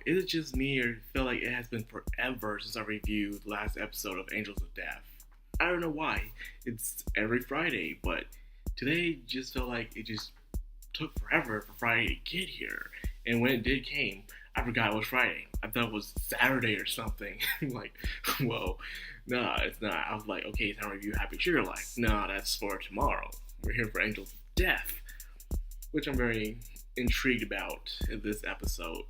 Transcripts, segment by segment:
is it just me or feel like it has been forever since I reviewed the last episode of Angels of Death? I don't know why. It's every Friday, but today just felt like it just took forever for Friday to get here. And when it did came, I forgot it was Friday. I thought it was Saturday or something. Like, whoa. Nah, it's not. I was like, okay, it's time to review Happy Sugar Life. Nah, that's for tomorrow. We're here for Angels of Death, which I'm very intrigued about in this episode.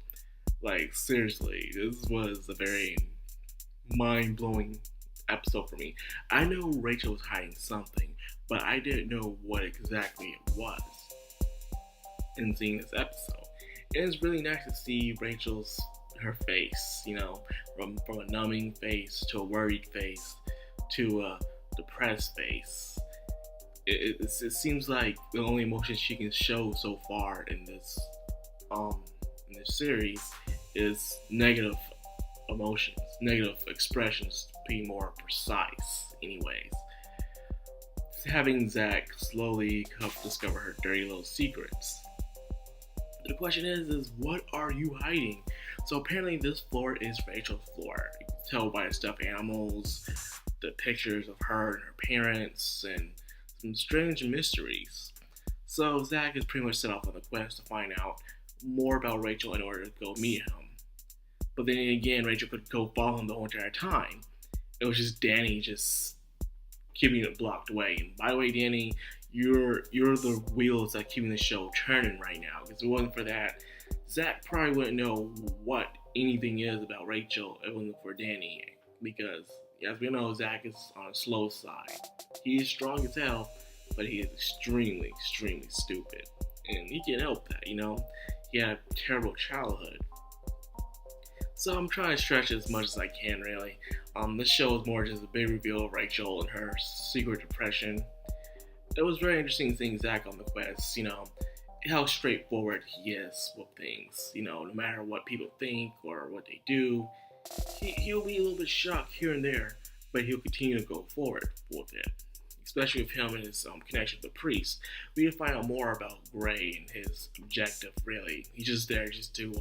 Like, seriously, this was a very mind-blowing episode for me. I know Rachel was hiding something, but I didn't know what exactly it was in seeing this episode. And it's really nice to see her face, from a numbing face to a worried face to a depressed face. It seems like the only emotion she can show so far in this series is negative emotions, negative expressions, to be more precise. Anyways, having Zach slowly help discover her dirty little secrets. The question is what are you hiding? So apparently this floor is Rachel's floor. You can tell by the stuffed animals, the pictures of her and her parents, and some strange mysteries. So Zach is pretty much set off on the quest to find out more about Rachel in order to go meet him. But then again, Rachel could go follow him the whole entire time. It was just Danny just keeping it blocked away. And by the way, Danny, you're the wheels that keeping the show turning right now. Because if it wasn't for that, Zach probably wouldn't know what anything is about Rachel if it wasn't for Danny. Because as we know, Zach is on the slow side. He is strong as hell, but he is extremely, extremely stupid. And he can't help that, He had a terrible childhood. So I'm trying to stretch as much as I can, really. This show is more just a big reveal of Rachel and her secret depression. It was very interesting seeing Zach on the quest, how straightforward he is with things. No matter what people think or what they do, he'll be a little bit shocked here and there, but he'll continue to go forward with it. Especially with him and his connection with the priest. We can find out more about Gray and his objective, really. He's just there just to,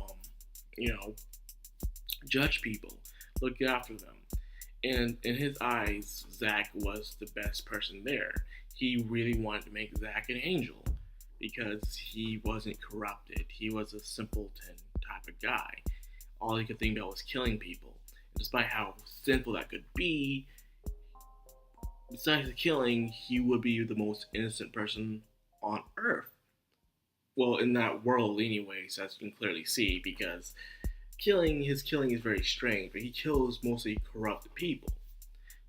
judge people, look after them. And in his eyes, Zach was the best person there. He really wanted to make Zach an angel because he wasn't corrupted. He was a simpleton type of guy. All he could think about was killing people. And despite how sinful that could be, besides the killing, he would be the most innocent person on Earth. Well, in that world anyways, as you can clearly see, because his killing is very strange, but he kills mostly corrupt people.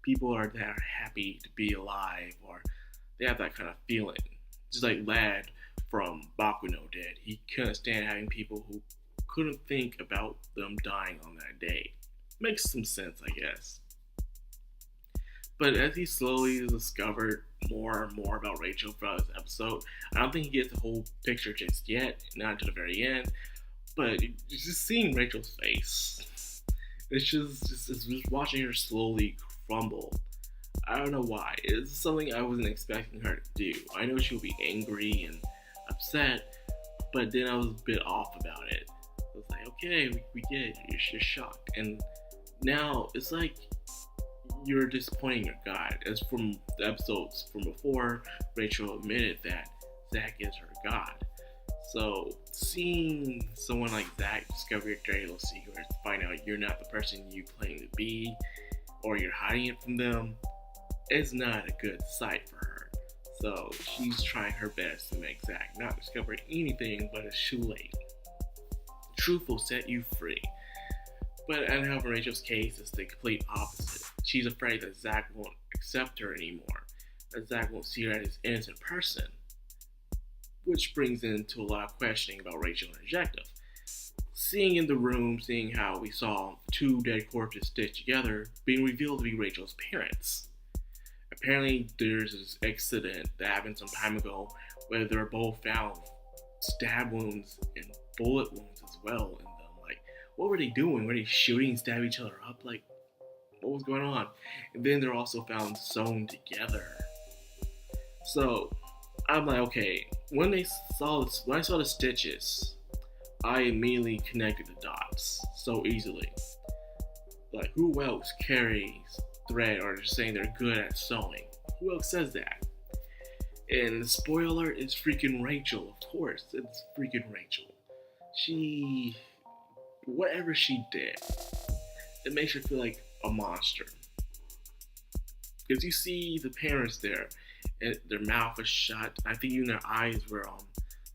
People that are happy to be alive, or they have that kind of feeling. Just like Lad from Bakuno did. He couldn't stand having people who couldn't think about them dying on that day. Makes some sense, I guess. But as he slowly discovered more and more about Rachel throughout this episode, I don't think he gets the whole picture just yet, not until the very end. But just seeing Rachel's face, it's just watching her slowly crumble. I don't know why. It's something I wasn't expecting her to do. I know she would be angry and upset, but then I was a bit off about it. I was like, okay, we get it. You're shocked. And now it's like you're disappointing your God. As from the episodes from before, Rachel admitted that Zach is her God. So seeing someone like Zach discover your dirty little secrets, find out you're not the person you claim to be, or you're hiding it from them, is not a good sight for her. So she's trying her best to make Zach not discover anything but a shoelace. Truth will set you free. But I know for Rachel's case, it's the complete opposite. She's afraid that Zach won't accept her anymore, that Zach won't see her as an innocent person. Which brings into a lot of questioning about Rachel and her objective. Seeing in the room, seeing how we saw two dead corpses stitched together, being revealed to be Rachel's parents. Apparently there's this accident that happened some time ago where they were both found stab wounds and bullet wounds as well in them. Like, what were they doing? Were they shooting and stabbing each other up? Like, what was going on? And then they're also found sewn together. So I'm like, okay, when I saw the stitches, I immediately connected the dots so easily. Like, who else carries thread or just saying they're good at sewing? Who else says that? And the spoiler is freaking Rachel, of course. It's freaking Rachel. She, whatever she did, it makes her feel like a monster. Because you see the parents there, and their mouth is shut. I think even their eyes were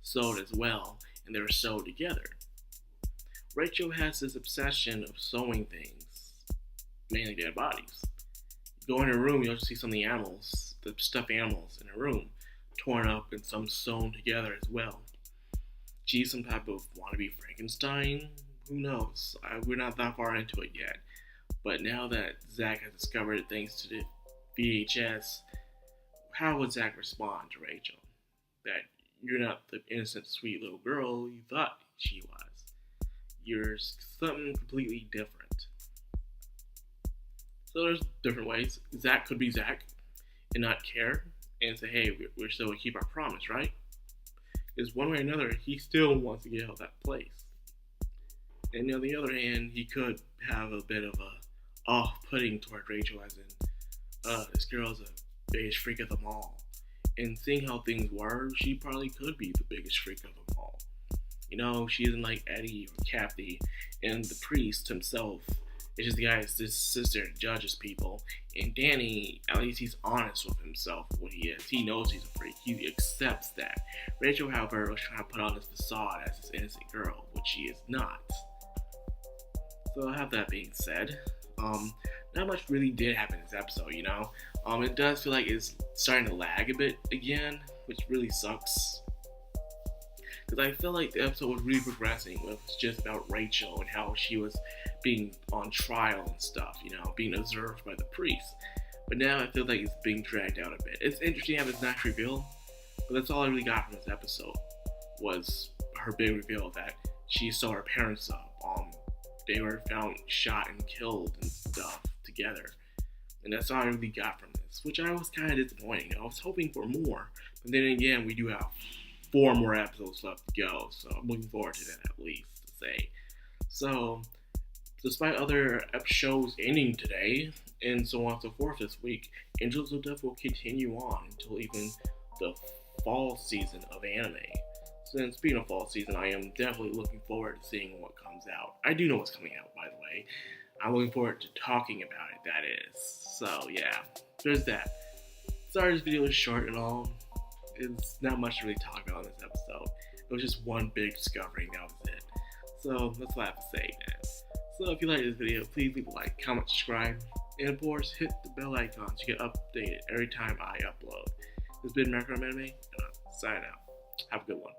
sewed as well, and they were sewed together. Rachel has this obsession of sewing things, mainly dead bodies. You go in her room, you'll see some of the animals, the stuffed animals in her room, torn up and some sewn together as well. She's some type of wannabe Frankenstein? Who knows? We're not that far into it yet. But now that Zach has discovered it thanks to the VHS, how would Zach respond to Rachel? That you're not the innocent, sweet little girl you thought she was. You're something completely different. So there's different ways. Zach could be Zach and not care and say, hey, we're still going to keep our promise, right? Because one way or another, he still wants to get out of that place. And on the other hand, he could have a bit of a off-putting toward Rachel, as in, this girl's the biggest freak of them all. And seeing how things were, she probably could be the biggest freak of them all. You know, she isn't like Eddie or Kathy, and the priest himself is just the guy that just sits there and judges people. And Danny, at least he's honest with himself, what he is. He knows he's a freak. He accepts that. Rachel, however, was trying to put on this facade as this innocent girl, which she is not. So I have that being said, not much really did happen in this episode, you know? It does feel like it's starting to lag a bit again, which really sucks. Because I feel like the episode was really progressing. It was just about Rachel and how she was being on trial and stuff, you know, being observed by the priest. But now I feel like it's being dragged out a bit. It's interesting to have this nice reveal, but that's all I really got from this episode, was her big reveal that she saw her parents up. They were found shot and killed and stuff together. And that's all I really got from this, which I was kind of disappointed. I was hoping for more, but then again, we do have 4 more episodes left to go, so I'm looking forward to that at least, to say. So, despite other shows ending today, and so on and so forth this week, Angels of Death will continue on until even the fall season of anime. Since being a fall season, I am definitely looking forward to seeing what comes out. I do know what's coming out, by the way. I'm looking forward to talking about it, that is. So, yeah, there's that. Sorry this video is short and all. It's not much to really talk about in this episode. It was just one big discovery, and that was it. So, that's what I have to say, man. So, if you like this video, please leave a like, comment, subscribe, and of course, hit the bell icon so you get updated every time I upload. This has been Madcrownxox, and I'm signing out. Have a good one.